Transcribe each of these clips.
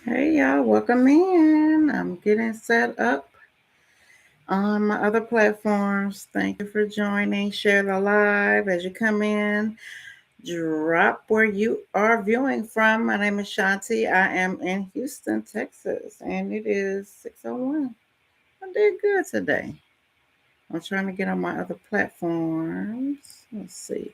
Hey y'all, welcome in. I'm getting set up on my other platforms. Thank you for joining. Share the live as you come in. Drop where you are viewing from. My name is Shanti. I am in Houston, Texas, and it is 6:01. I did good today. I'm trying to get on my other platforms. Let's see.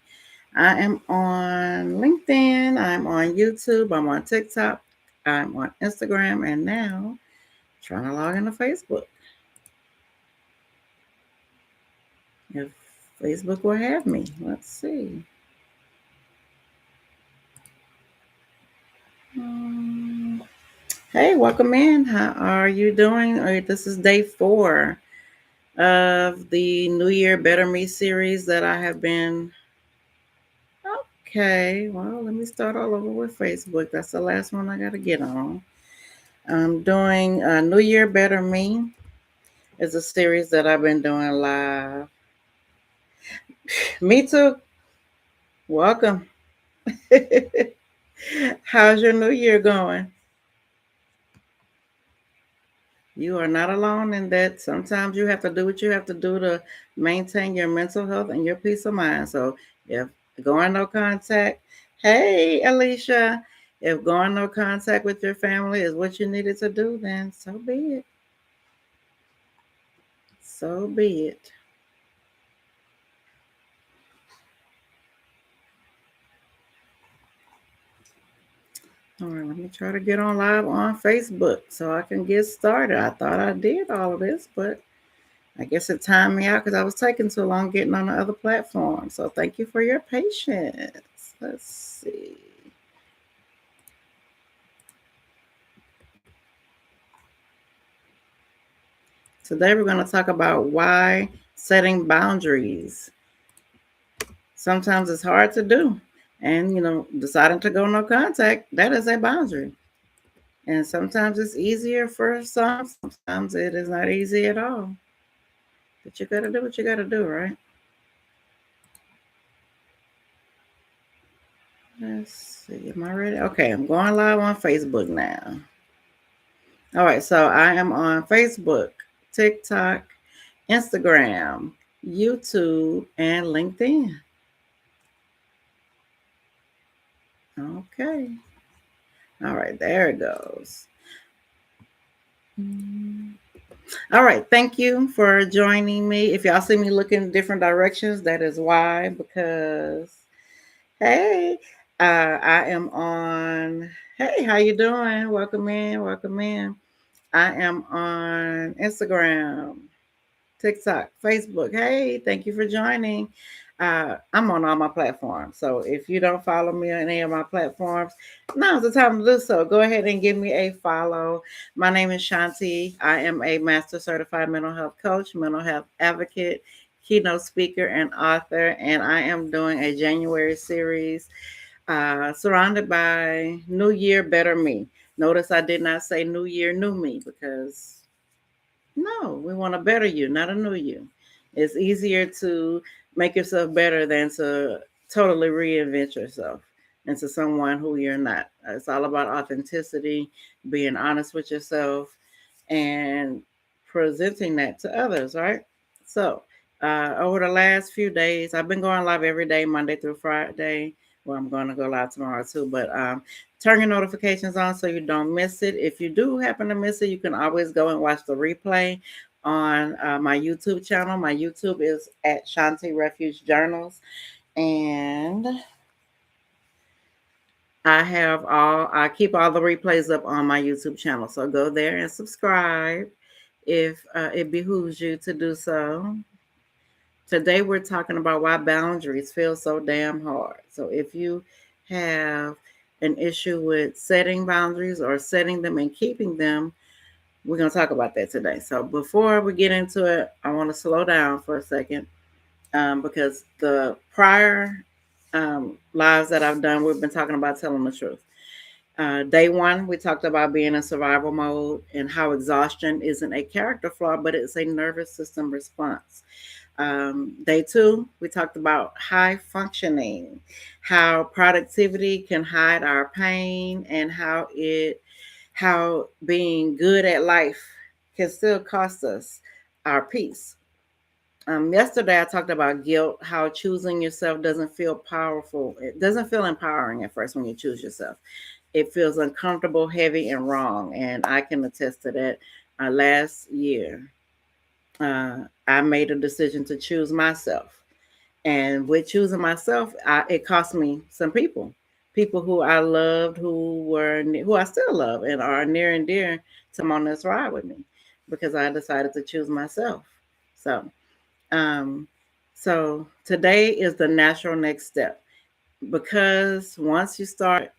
I am on LinkedIn. I'm on YouTube. I'm on TikTok. I'm on Instagram, and now trying to log into Facebook. If Facebook will have me. Let's see. Um, hey, welcome in. How are you doing? This is day 4 of the New Year Better Me series that I have been. Okay, well, let me start all over with Facebook. That's the last one I got to get on. I'm doing New Year Better Me. It's a series that I've been doing live. Me too. Welcome. How's your New Year going? You are not alone in that. Sometimes you have to do what you have to do to maintain your mental health and your peace of mind. So if going no contact, hey Alicia, if going no contact with your family is what you needed to do, then so be it. So be it. All right, let me try to get on live on Facebook so I can get started. I thought I did all of this, but I guess it timed me out because I was taking too long getting on the other platform. So thank you for your patience. Let's see. Today we're going to talk about why setting boundaries. Sometimes it's hard to do. And, deciding to go no contact, that is a boundary. And sometimes it's easier for some, sometimes it is not easy at all. But you got to do what you got to do, right? Let's see. Am I ready? Okay, I'm going live on Facebook now. All right, so I am on Facebook, TikTok, Instagram, YouTube, and LinkedIn. Okay. All right, there it goes. All right, thank you for joining me. If y'all see me looking in different directions, that is why, because hey, I am on. Hey, how you doing? Welcome in, welcome in. I am on Instagram, TikTok, Facebook. Hey, thank you for joining. I'm on all my platforms. So if you don't follow me on any of my platforms, now's the time to do so. Go ahead and give me a follow. My name is Shanti. I am a master certified mental health coach, mental health advocate, keynote speaker, and author. And I am doing a January series surrounded by New Year Better Me. Notice I did not say New Year New Me because no, we want to better you, not a new you. It's easier to make yourself better than to totally reinvent yourself into someone who you're not. It's all about authenticity, being honest with yourself, and presenting that to others, right? So, over the last few days, I've been going live every day, Monday through Friday. Well, I'm going to go live tomorrow too, but turn your notifications on so you don't miss it. If you do happen to miss it, you can always go and watch the replay on my YouTube channel. My YouTube is at Shanti Refuge Journals, and I keep all the replays up on my YouTube channel. So go there and subscribe if it behooves you to do so. Today we're talking about why boundaries feel so damn hard. So if you have an issue with setting boundaries or setting them and keeping them, we're going to talk about that today. So before we get into it, I want to slow down for a second because the prior lives that I've done, we've been talking about telling the truth. Day 1, we talked about being in survival mode and how exhaustion isn't a character flaw, but it's a nervous system response. Day 2, we talked about high functioning, how productivity can hide our pain, and how being good at life can still cost us our peace. Yesterday, I talked about guilt, how choosing yourself doesn't feel powerful. It doesn't feel empowering at first when you choose yourself. It feels uncomfortable, heavy, and wrong. And I can attest to that. Last year, I made a decision to choose myself. And with choosing myself, it cost me some people who I loved, who I still love and are near and dear to me on this ride with me because I decided to choose myself. So, um, so today is the natural next step because once you start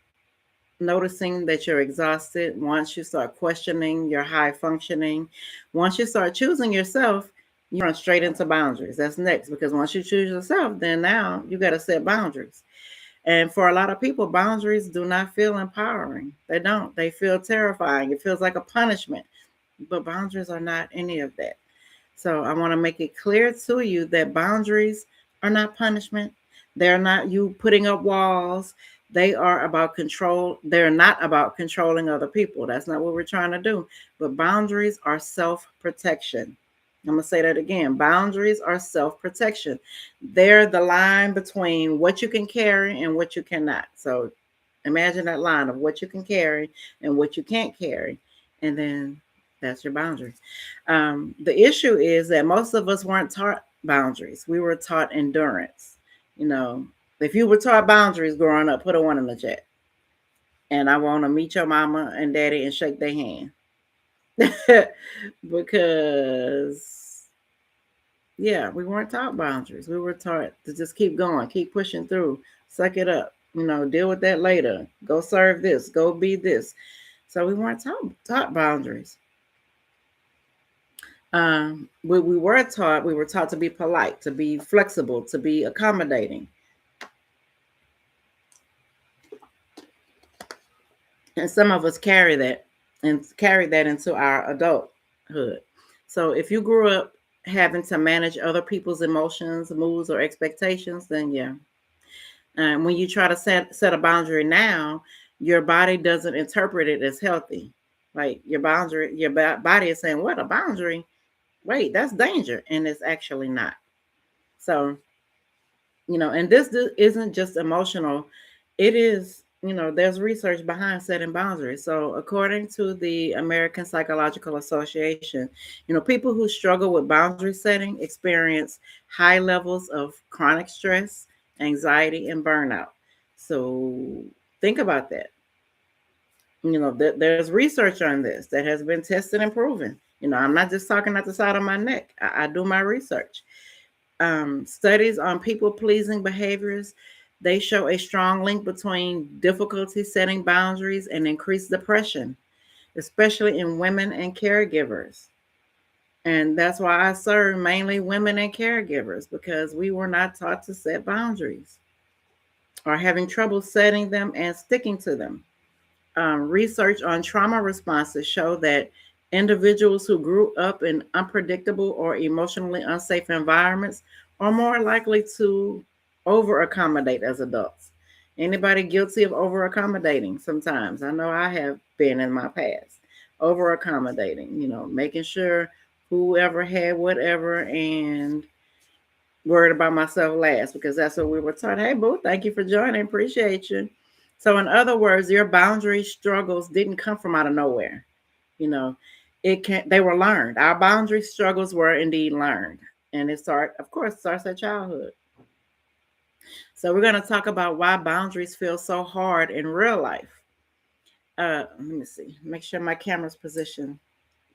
noticing that you're exhausted, once you start questioning your high functioning, once you start choosing yourself, you run straight into boundaries. That's next because once you choose yourself, then now you got to set boundaries. And for a lot of people, boundaries do not feel empowering. They don't. They feel terrifying. It feels like a punishment. But boundaries are not any of that. So I want to make it clear to you that boundaries are not punishment. They're not you putting up walls. They are about control. They're not about controlling other people. That's not what we're trying to do. But boundaries are self protection. I'm going to say that again. Boundaries are self protection. They're the line between what you can carry and what you cannot. So imagine that line of what you can carry and what you can't carry. And then that's your boundaries. The issue is that most of us weren't taught boundaries. We were taught endurance. You know, if you were taught boundaries growing up, put a one in the chat. And I want to meet your mama and daddy and shake their hand. Because, yeah, we weren't taught boundaries. We were taught to just keep going, keep pushing through, suck it up, deal with that later, go serve this, go be this. So we weren't taught boundaries. We were taught to be polite, to be flexible, to be accommodating. And some of us carry that into our adulthood. So if you grew up having to manage other people's emotions, moods, or expectations, then yeah. And when you try to set a boundary now, your body doesn't interpret it as healthy. Like your body is saying, "What, a boundary? Wait, that's danger," and it's actually not. So and this isn't just emotional. It is, there's research behind setting boundaries. So according to the American Psychological Association, people who struggle with boundary setting experience high levels of chronic stress, anxiety, and burnout. So think about that. There's research on this that has been tested and proven. I'm not just talking at the side of my neck. I do my research. Studies on people pleasing behaviors, they show a strong link between difficulty setting boundaries and increased depression, especially in women and caregivers. And that's why I serve mainly women and caregivers, because we were not taught to set boundaries or having trouble setting them and sticking to them. Research on trauma responses show that individuals who grew up in unpredictable or emotionally unsafe environments are more likely to over accommodate as adults. Anybody guilty of over accommodating sometimes? I know I have been in my past. Over accommodating, making sure whoever had whatever and worried about myself last, because that's what we were taught. Hey, boo, thank you for joining. Appreciate you. So, in other words, your boundary struggles didn't come from out of nowhere. You know, they were learned. Our boundary struggles were indeed learned. And of course, starts at childhood. So, we're going to talk about why boundaries feel so hard in real life. Let me see. Make sure my camera's positioned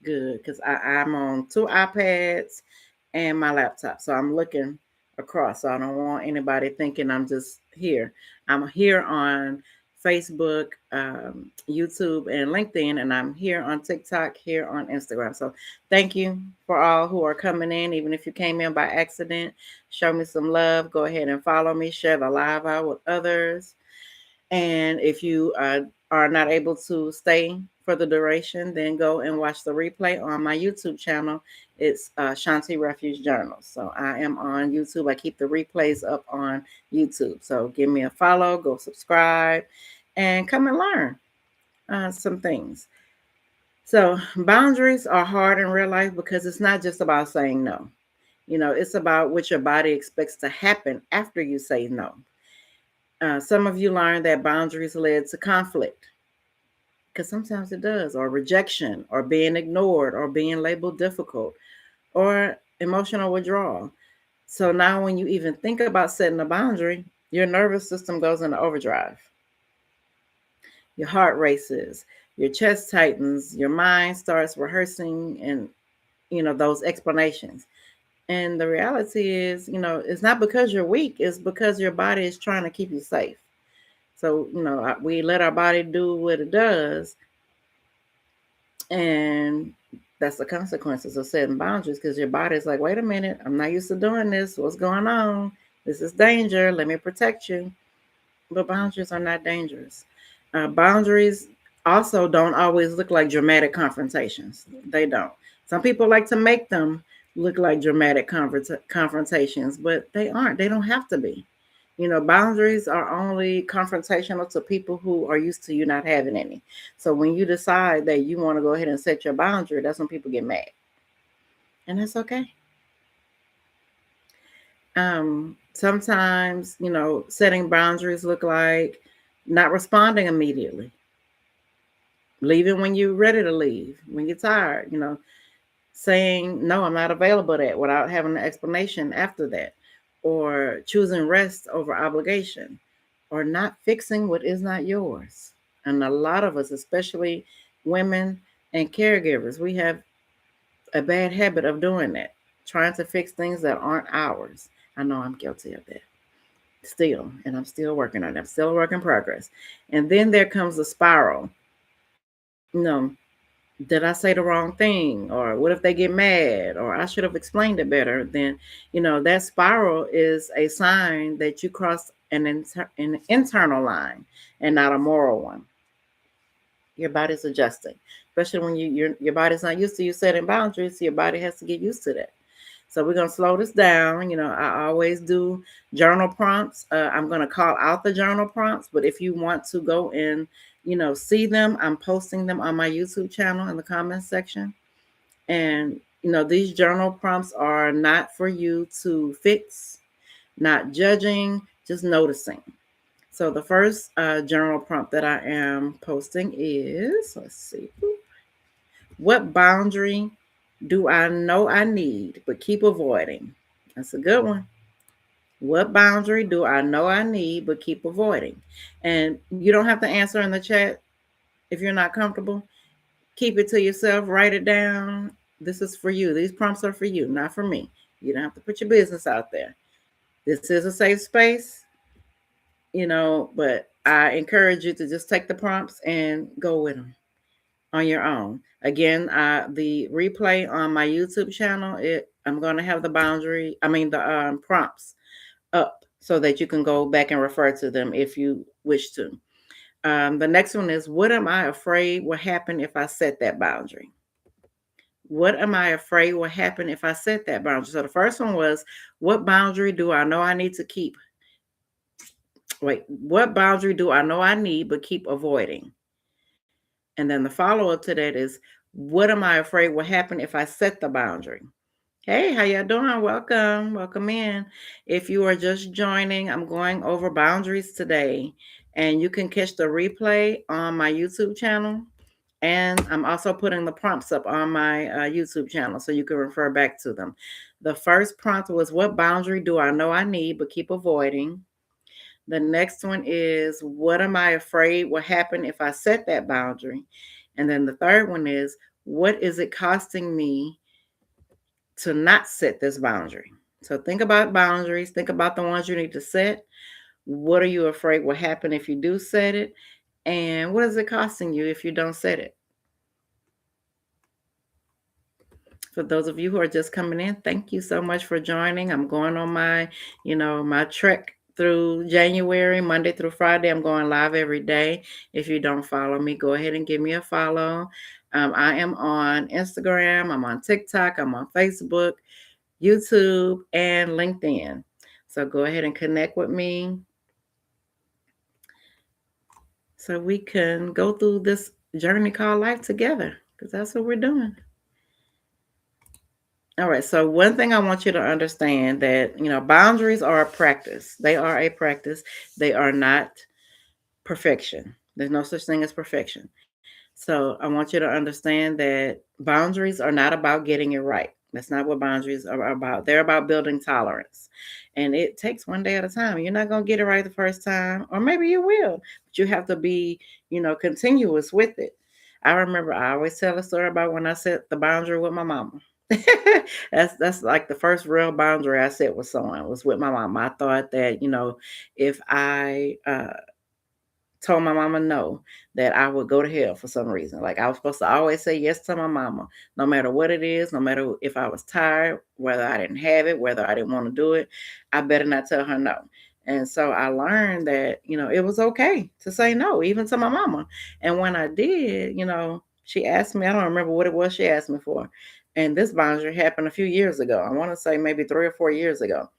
good, because I'm on 2 iPads and my laptop. So I'm looking across. So I don't want anybody thinking I'm just here. I'm here on Facebook, YouTube, and LinkedIn, and I'm here on TikTok, here on Instagram. So thank you for all who are coming in. Even if you came in by accident, show me some love. Go ahead and follow me. Share the live out with others. And if you are not able to stay for the duration, then go and watch the replay on my YouTube channel. It's Shanti Refuge Journals. So I am on YouTube. I keep the replays up on YouTube. So give me a follow, go subscribe, and come and learn some things. So, boundaries are hard in real life because it's not just about saying no. It's about what your body expects to happen after you say no. Some of you learned that boundaries led to conflict because sometimes it does, or rejection, or being ignored, or being labeled difficult, or emotional withdrawal. So now, when you even think about setting a boundary, your nervous system goes into overdrive. Your heart races, your chest tightens, your mind starts rehearsing and those explanations. And the reality is, it's not because you're weak, it's because your body is trying to keep you safe. So, we let our body do what it does, and that's the consequences of setting boundaries because your body's like, wait a minute, I'm not used to doing this. What's going on? This is danger. Let me protect you. But boundaries are not dangerous. Boundaries also don't always look like dramatic confrontations. They don't. Some people like to make them look like dramatic confrontations, but they aren't. They don't have to be. Boundaries are only confrontational to people who are used to you not having any. So when you decide that you want to go ahead and set your boundary, that's when people get mad. And that's okay. Sometimes, setting boundaries look like not responding immediately, leaving when you're ready to leave, when you're tired, saying, no, I'm not available that without having an explanation after that, or choosing rest over obligation, or not fixing what is not yours. And a lot of us, especially women and caregivers, we have a bad habit of doing that, trying to fix things that aren't ours. I know I'm guilty of that still, and I'm still working on it. I'm still a work in progress. And then there comes the spiral. Did I say the wrong thing? Or what if they get mad? Or I should have explained it better. Then, that spiral is a sign that you crossed an internal line and not a moral one. Your body's adjusting, especially when your body's not used to you setting boundaries. So your body has to get used to that. So we're going to slow this down. I always do journal prompts. I'm going to call out the journal prompts, but if you want to go and, see them, I'm posting them on my YouTube channel in the comments section. And, these journal prompts are not for you to fix, not judging, just noticing. So the first journal prompt that I am posting is, let's see, what boundary do I know I need but keep avoiding? That's a good one. What boundary do I know I need but keep avoiding? And you don't have to answer in the chat if you're not comfortable. Keep it to yourself, write it down. This is for you. These prompts are for you, not for me. You don't have to put your business out there. This is a safe space, but I encourage you to just take the prompts and go with them on your own. Again, the replay on my YouTube channel, I'm going to have the prompts up so that you can go back and refer to them if you wish to. The next one is, what am I afraid will happen if I set that boundary? What am I afraid will happen if I set that boundary? So the first one was, what boundary do I know I need to keep? Wait, what boundary do I know I need but keep avoiding? And then the follow up to that is, what am I afraid will happen if I set the boundary? Hey, how y'all doing? Welcome in. If you are just joining, I'm going over boundaries today, and you can catch the replay on my YouTube channel. And I'm also putting the prompts up on my YouTube channel so you can refer back to them. The first prompt was, what boundary do I know I need but keep avoiding? The next one is, what am I afraid will happen if I set that boundary? And then the third one is, what is it costing me to not set this boundary? So think about boundaries. Think about the ones you need to set. What are you afraid will happen if you do set it? And what is it costing you if you don't set it? For those of you who are just coming in, thank you so much for joining. I'm going on my trek through January, Monday through Friday. I'm going live every day. If you don't follow me, go ahead and give me a follow. I am on Instagram. I'm on TikTok. I'm on Facebook, YouTube, and LinkedIn. So go ahead and connect with me so we can go through this journey called life together. because that's what we're doing. All right. So one thing I want you to understand that, boundaries are a practice. They are a practice. They are not perfection. There's no such thing as perfection. So I want you to understand that boundaries are not about getting it right. That's not what boundaries are about. They're about building tolerance. And it takes one day at a time. You're not going to get it right the first time, or maybe you will, but you have to be, continuous with it. I remember I always tell a story about when I set the boundary with my mama. That's like the first real boundary I set with someone was with my mama. I thought that, if I told my mama no, that I would go to hell for some reason. Like I was supposed to always say yes to my mama, no matter what it is, no matter if I was tired, whether I didn't have it, whether I didn't want to do it, I better not tell her no. And so I learned that, it was okay to say no, even to my mama. And when I did, she asked me, I don't remember what it was she asked me for. And this boundary happened a few years ago. I want to say maybe 3 or 4 years ago.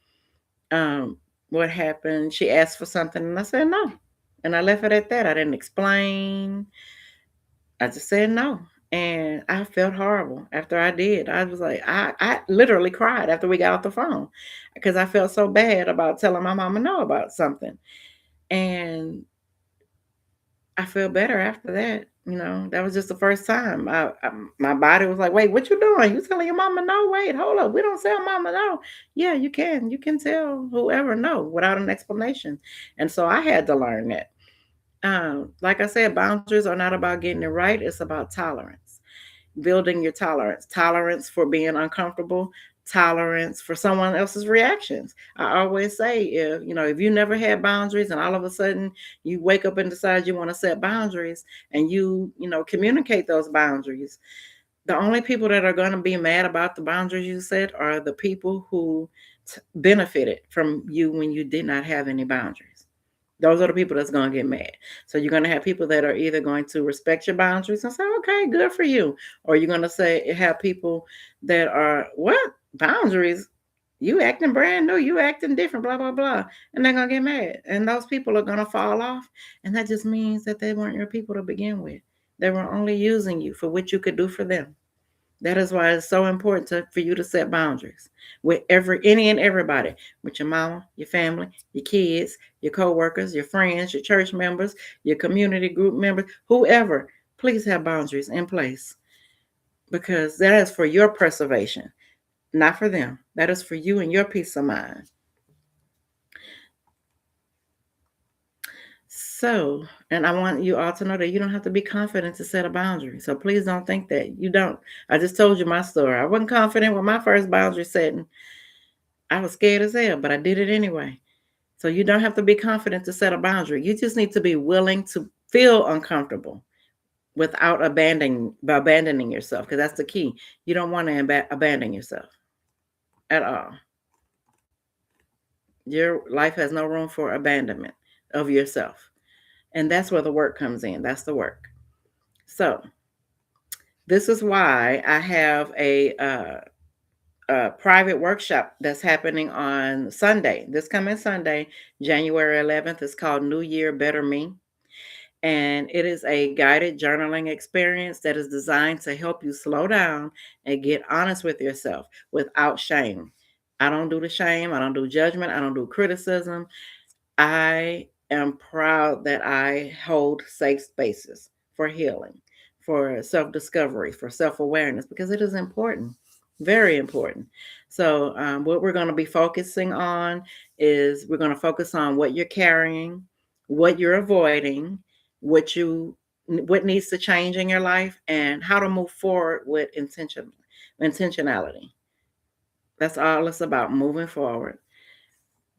Um, what happened? She asked for something and I said no. And I left it at that. I didn't explain. I just said no. And I felt horrible after I did. I was like, I literally cried after we got off the phone because I felt so bad about telling my mama no about something. And I feel better after that. That was just the first time. My body was like, "Wait, what you doing? You telling your mama no? Wait, hold up. We don't tell mama no." Yeah, you can. You can tell whoever no without an explanation. And so I had to learn that. Like I said, boundaries are not about getting it right. It's about tolerance, building your tolerance for being uncomfortable, tolerance for someone else's reactions. I always say, if you never had boundaries and all of a sudden you wake up and decide you want to set boundaries and you communicate those boundaries, the only people that are going to be mad about the boundaries you set are the people who benefited from you when you did not have any boundaries. Those are the people that's going to get mad. So you're going to have people that are either going to respect your boundaries and say, okay, good for you. Or you're going to have people that are, what? Boundaries? You acting brand new, you acting different, blah, blah, blah. And they're going to get mad. And those people are going to fall off. And that just means that they weren't your people to begin with. They were only using you for what you could do for them. That is why it's so important for you to set boundaries with any and everybody, with your mama, your family, your kids, your coworkers, your friends, your church members, your community group members, whoever. Please have boundaries in place because that is for your preservation, not for them. That is for you and your peace of mind. So, and I want you all to know that you don't have to be confident to set a boundary. So please don't think that you don't. I just told you my story. I wasn't confident with my first boundary setting. I was scared as hell, but I did it anyway. So you don't have to be confident to set a boundary. You just need to be willing to feel uncomfortable without abandoning yourself, because that's the key. You don't want to abandon yourself at all. Your life has no room for abandonment of yourself. And that's where the work comes in. That's the work. So this is why I have a private workshop that's happening on Sunday, this coming Sunday, January 11th. It's called New Year Better Me. And it is a guided journaling experience that is designed to help you slow down and get honest with yourself without shame. I don't do the shame. I don't do judgment. I don't do criticism. I am proud that I hold safe spaces for healing, for self discovery, for self awareness, because it is important, very important. So, what we're going to be focusing on is we're going to focus on what you're carrying, what you're avoiding, what needs to change in your life, and how to move forward with intentionality. That's all it's about, moving forward.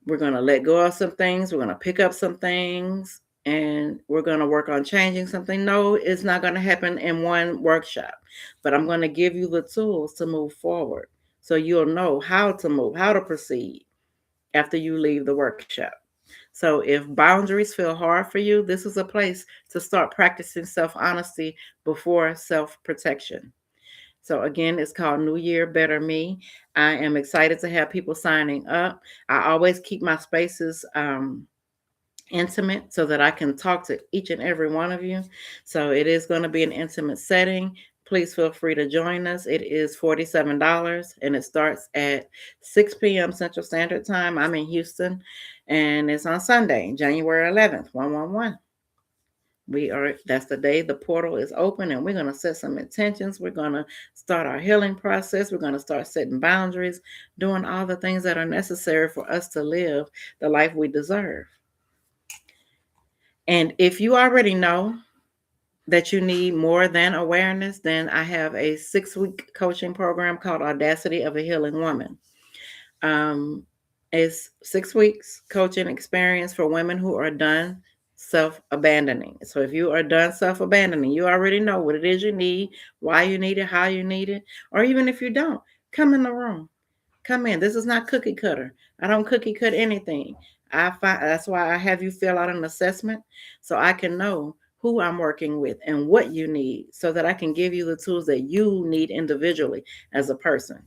We're going to let go of some things. We're going to pick up some things and we're going to work on changing something. No, it's not going to happen in one workshop, but I'm going to give you the tools to move forward so you'll know how to move, how to proceed after you leave the workshop. So if boundaries feel hard for you, this is a place to start practicing self-honesty before self-protection. So again, it's called New Year Better Me. I am excited to have people signing up. I always keep my spaces intimate so that I can talk to each and every one of you. So it is going to be an intimate setting. please feel free to join us. It is $47 and it starts at 6 p.m. Central Standard Time. I'm in Houston and it's on Sunday, January 11th, 111. That's the day the portal is open, and we're going to set some intentions. We're going to start our healing process. We're going to start setting boundaries, doing all the things that are necessary for us to live the life we deserve. And if you already know that you need more than awareness, then I have a 6-week coaching program called Audacity of a Healing Woman. It's 6 weeks coaching experience for women who are done self-abandoning. So if you are done self-abandoning, you already know what it is you need, why you need it, how you need it, or even if you don't, come in the room. Come in. This is not cookie cutter. I don't cookie cut anything. That's why I have you fill out an assessment so I can know who I'm working with and what you need so that I can give you the tools that you need individually as a person.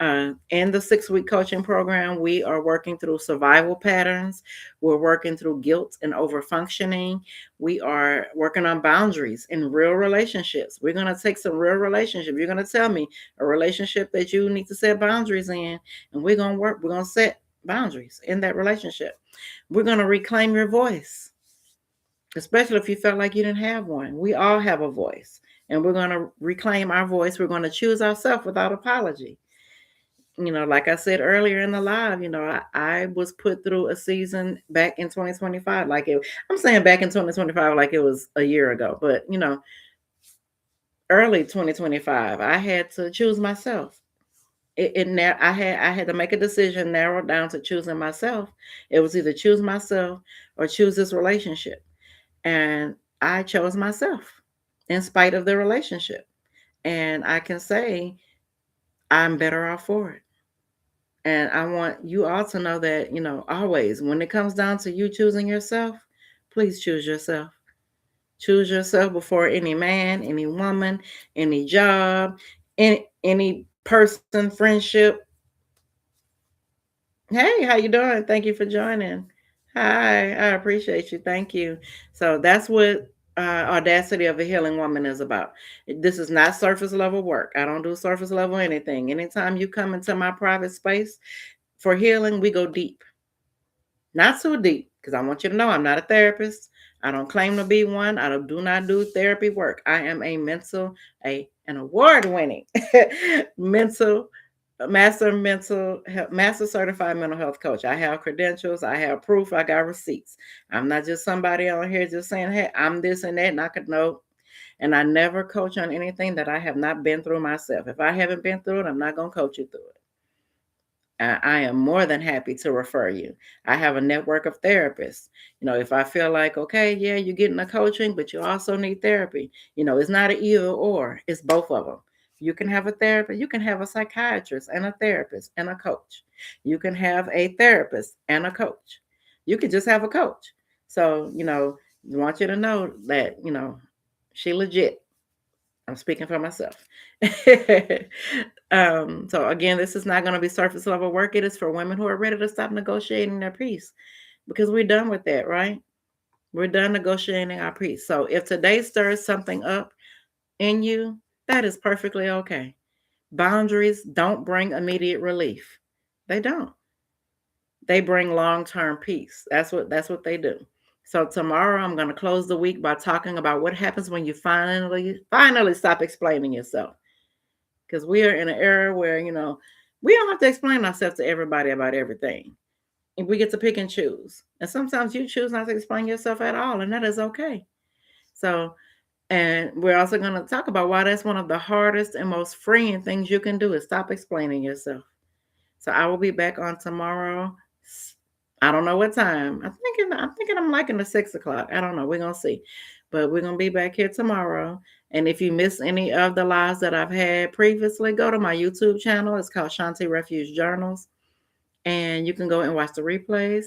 In the 6-week coaching program, we are working through survival patterns. We're working through guilt and overfunctioning. We are working on boundaries in real relationships. We're going to take some real relationship. You're going to tell me a relationship that you need to set boundaries in, and we're going to work. We're going to set boundaries in that relationship. We're going to reclaim your voice, especially if you felt like you didn't have one. We all have a voice, and we're going to reclaim our voice. We're going to choose ourselves without apology. Like I said earlier in the live, I was put through a season back in 2025. I'm saying back in 2025, like it was a year ago, but early 2025, I had to choose myself. I had to make a decision, narrowed down to choosing myself. It was either choose myself or choose this relationship. And I chose myself in spite of the relationship. And I can say I'm better off for it. And I want you all to know that, always when it comes down to you choosing yourself, please choose yourself. Choose yourself before any man, any woman, any job, any person, friendship. Hey, how you doing? Thank you for joining. Hi, I appreciate you. Thank you. So that's what Audacity of a Healing Woman is about. This is not surface level work. I don't do surface level anything. Anytime you come into my private space, for healing, we go deep. Not so deep, because I want you to know I'm not a therapist. I don't claim to be one. Do not do therapy work. I am an award-winning mental master certified mental health coach. I have credentials. I have proof. I got receipts. I'm not just somebody on here just saying, hey, I'm this and that, and I could know. And I never coach on anything that I have not been through myself. If I haven't been through it, I'm not going to coach you through it. I am more than happy to refer you. I have a network of therapists. If I feel like, okay, yeah, you're getting a coaching, but you also need therapy. It's not an either or, it's both of them. You can have a therapist, you can have a psychiatrist and a therapist and a coach. You can have a therapist and a coach. You could just have a coach. So, I want you to know that, she legit. I'm speaking for myself. So again, this is not going to be surface level work. It is for women who are ready to stop negotiating their peace, because we're done with that, right? We're done negotiating our peace. So if today stirs something up in you, that is perfectly okay. Boundaries don't bring immediate relief. They don't. They bring long-term peace. That's what they do. So tomorrow I'm going to close the week by talking about what happens when you finally stop explaining yourself. Because we are in an era where, we don't have to explain ourselves to everybody about everything. And we get to pick and choose. And sometimes you choose not to explain yourself at all, and that is okay. So, and we're also going to talk about why that's one of the hardest and most freeing things you can do is stop explaining yourself. So I will be back on tomorrow. I don't know what time. I'm thinking I'm liking the 6:00. I don't know. We're gonna see. But we're gonna be back here tomorrow. And if you miss any of the lives that I've had previously, go to my YouTube channel. It's called Shanti Refuge Journals. And you can go and watch the replays.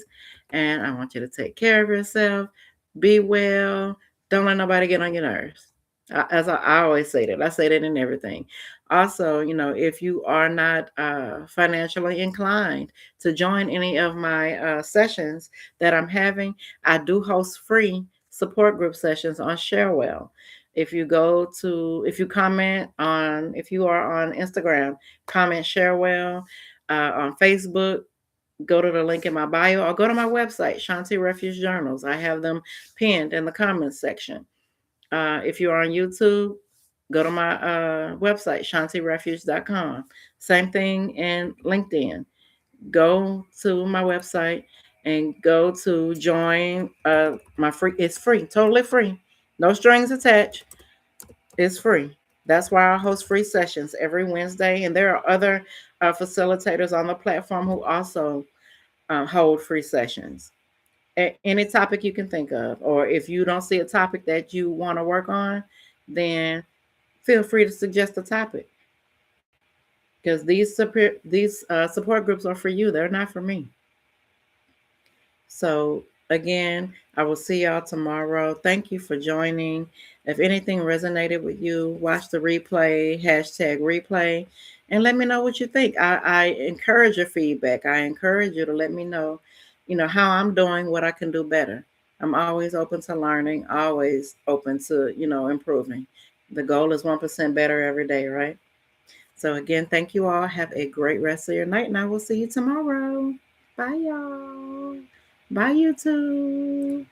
And I want you to take care of yourself. Be well. Don't let nobody get on your nerves. As I always say that. I say that in everything. Also, if you are not financially inclined to join any of my sessions that I'm having, I do host free support group sessions on Sharewell. if you comment on, if you are on Instagram, comment share well. On Facebook, go to the link in my bio or go to my website, Shanti Refuge Journals. I have them pinned in the comments section. If you're on YouTube, go to my website, shantirefuge.com. Same thing in LinkedIn. Go to my website and go to join my free. It's free, totally free, no strings attached. It's free. That's why I host free sessions every Wednesday, and there are other facilitators on the platform who also hold free sessions. Any topic you can think of, or if you don't see a topic that you want to work on, then feel free to suggest a topic, because these support groups are for you. They're not for me. So again, I will see y'all tomorrow. Thank you for joining. If anything resonated with you, watch the replay, #replay, and let me know what you think. I encourage your feedback. I encourage you to let me know, how I'm doing, what I can do better. I'm always open to learning, always open to, improving. The goal is 1% better every day, right? So again, thank you all. Have a great rest of your night, and I will see you tomorrow. Bye, y'all. Bye, YouTube.